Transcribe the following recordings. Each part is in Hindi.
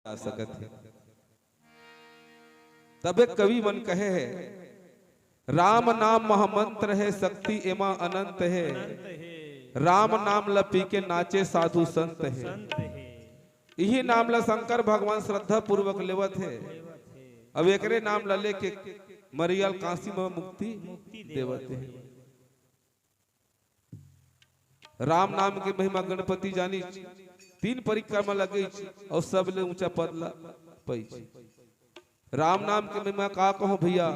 आ सकत है। तबे कवि मन कहे है, राम नाम महामंत्र है, शक्ति एमा अनंत है। राम नाम लपी के नाचे साधु संत है। यही नाम ला शंकर भगवान श्रद्धा पूर्वक लेवत है। अब एकरे नाम ला लेके मरियल काशी में मुक्ति देवत है। राम नाम के महिमा गणपति जानी, 3 परिक्रमा लगे और सब ले ऊंचा पद ला पई। राम नाम के महिमा का कहो भैया,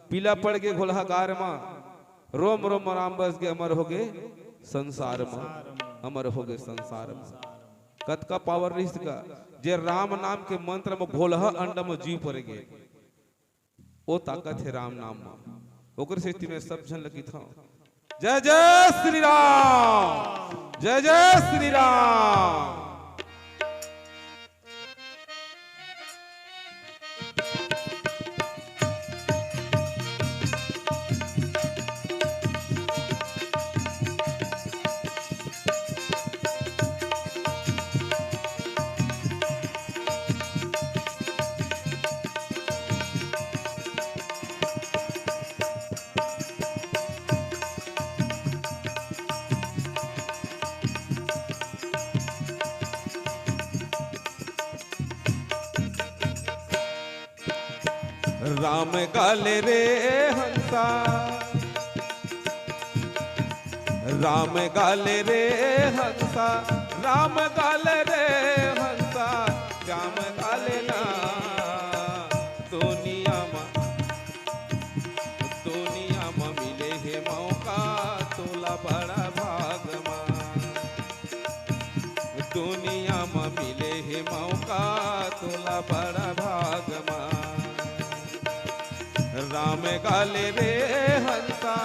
पीला पड़ गए घोलहा गार मा, रोम रोम राम बस गए अमर हो गए संसार में, अमर हो गए संसार में। कत का पावर रही इसका, जे राम नाम के मंत्र में घोलहा अंड में जीव पड़ गए, वो ताकत है राम नाम में। ओकर से में सब जन लगी था। जय जय श्री राम, जय जय श्री राम। राम गाले रे हंसा, राम गाले रे हंसा, राम गाले रे हंसा, श्याम गाले ना। दुनिया में मिले है मौका, तोला बड़ा भाग मा। दुनिया में मिले है मौका, तोला बड़ा भाग मा। राम गाले रे हंसा,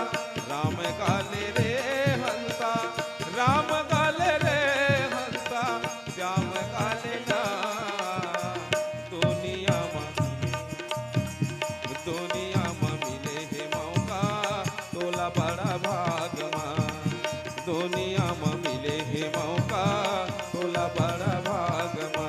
राम गाले रे हंसा, राम गाले रे हंसा, श्याम गाले ना। दुनिया में मिले है मौका, तोला बड़ा भाग मा। दुनिया में मिले है मौका, तोला बड़ा भाग मा।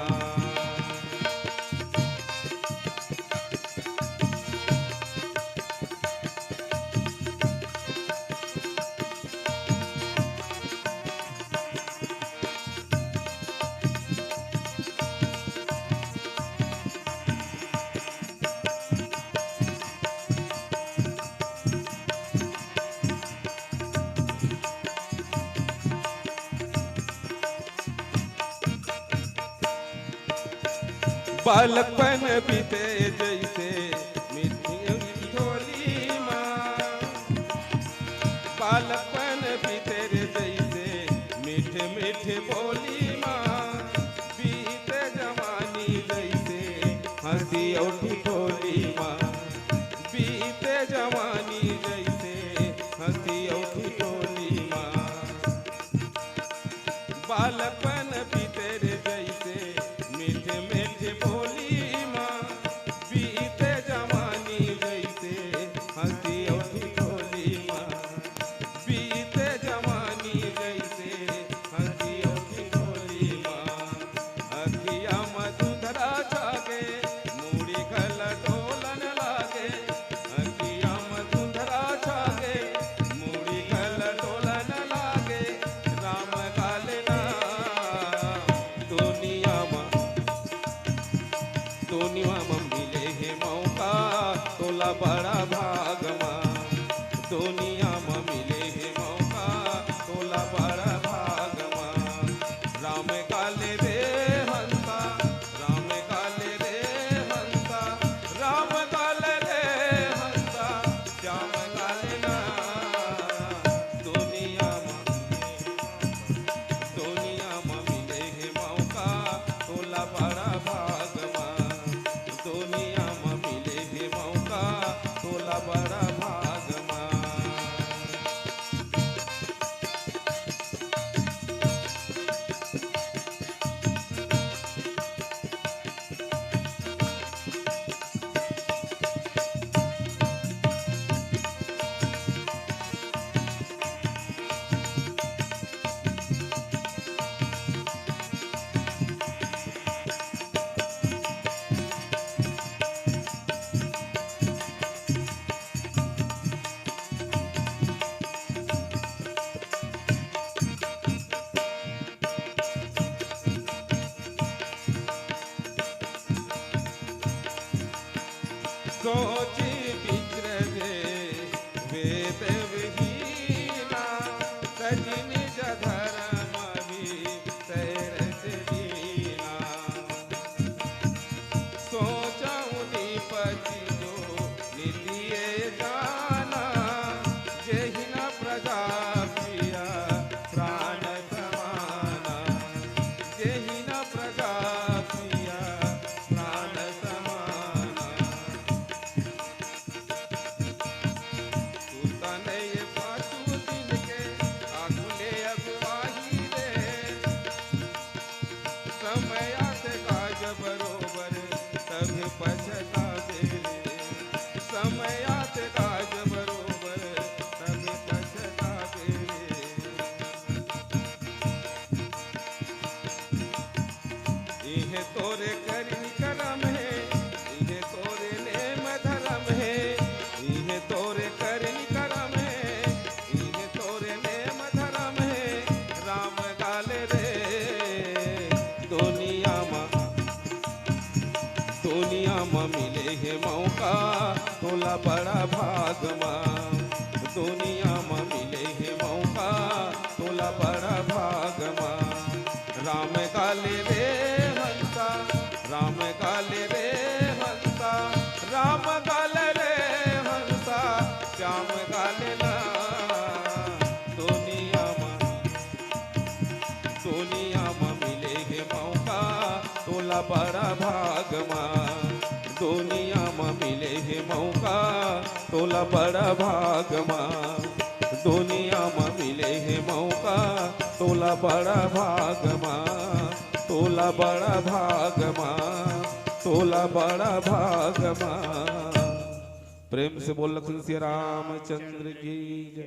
बालकपन बीते जैसे मीठी ढोली माँ, बालकपन बीते जैसे मीठे मीठे बोली माँ। बीते जवानी जैसे हंसी और ठिठोली माँ, बीते जवानी जैसे हंसी और ठिठोली माँ। बालकपन बीते जैसे मीठे मीठे बोली माँ, बीते जवानी जैसे हंसी और ठिठोली माँ। बीते जवानी जैसे हंसी और ठिठोली माँ। अखिया मधुधरा जागे, मूड़ी गल डोलन लागे। अखिया मधुधरा जागे, मूड़ी गल डोलन लागे। राम गाले ना। दुनिया में मिले है मौका, तोला बड़ा भाग मा। दुनिया में मिले है मौका, तोला बड़ा भाग मा। राम गाले रे हंसा, राम गाले रे हंसा, राम गाले रे हंसा, श्याम गाले ना। दुनिया में मिले है मौका, तोला बड़ा भाग मा। दुनिया में मिले है मौका, सोची विचरजे वेद विहीना तजी निज धर्म विसरत दीना सोचऊं निपति जो नीतिये जाना जेहि न प्रजा प्रिया प्राण समाना जेहि न प्रजा प्रिया प्राण समाना सुतनय पाछू दिन के आगुले अगुवाही रे समय आते काज बरोबर तभी पछतावे समय आते काज बरोबर तभी पछतावे इहे तोरे करी करम है इहे तोरे नेम धर्म है इहे तोरे करी करम है इहे तोरे नेम धर्म है राम गाल रे दुनिया में मिले है मौका तोला बड़ा भाग माँ दुनिया में मिले है मौका तोला बड़ा भाग माँ राम गाले रे हंसा राम गाले रे हंसा राम गाले रे हंसा श्याम गाले ना दुनिया में मिले है मौका तोला बड़ा भाग माँ दुनिया में मिले है मौका तोला बड़ा भाग माँ दुनिया में मिले है मौका तोला बड़ा भाग माँ तोला बड़ा भाग माँ तोला बड़ा भाग माँ। प्रेम से बोल लखन सिया रामचंद्र की जय।